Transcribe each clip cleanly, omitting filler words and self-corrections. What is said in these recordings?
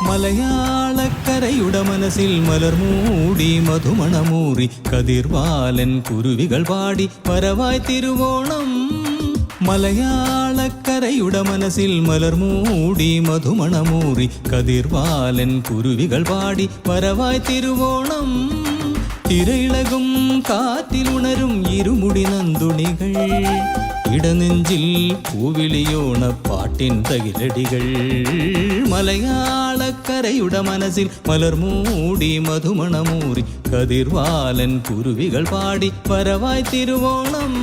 മലയാളക്കരയുടെ മനസ്സിൽ മലർമൂടി മധുമണമൂറി കതിർവാലൻ കുരുവികൾ പാടി വരവായി തിരുവോണം. മലയാളക്കരയുടെ മനസ്സിൽ മലർമൂടി മധുമണമൂറി കതിർവാലൻ കുരുവികൾ പാടി വരവായി തിരുവോണം. തിരയിളകും കാറ്റിലുണരും ഇരുമുടി നന്ദുണികൾ, ഇടനെഞ്ചിൽ പൂവിളിയോണ പാട്ടിൻ തകിലടികൾ. മലയാളക്കരയുടെ മനസ്സിൽ മലർമൂടി മധുമണമൂറി കതിർവാലൻ കുരുവികൾ പാടി വരവായി തിരുവോണം.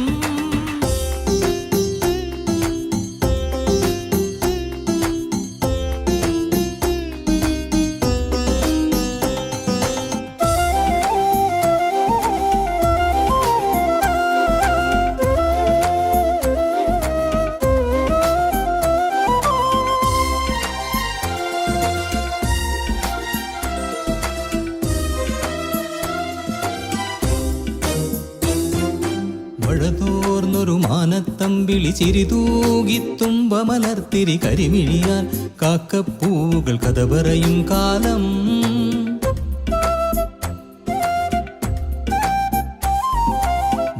മഴതോർന്നൊരു മാനത്തമ്പിളി ചിരിതൂകി തുമ്പമലർത്തിരി കരിമിഴിയാൽ കാക്കപ്പൂവുകൾ കഥ പറയും കാലം.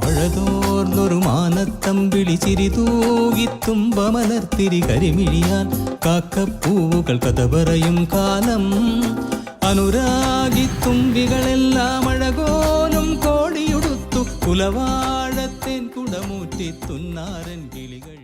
മഴതോർന്നൊരു മാനത്തമ്പിളി ചിരിതൂകി തുമ്പമലർത്തിരി കരിമിഴിയാൽ കാക്കപ്പൂവുകൾ കഥ പറയും കാലം. അനുരാഗി തുമ്പികളെല്ലാം അഴകോലും കോടിയുടുത്തു കുലവാഴത്തേൻ കുടമൂറ്റി തുന്നാരൻ കിളികൾ.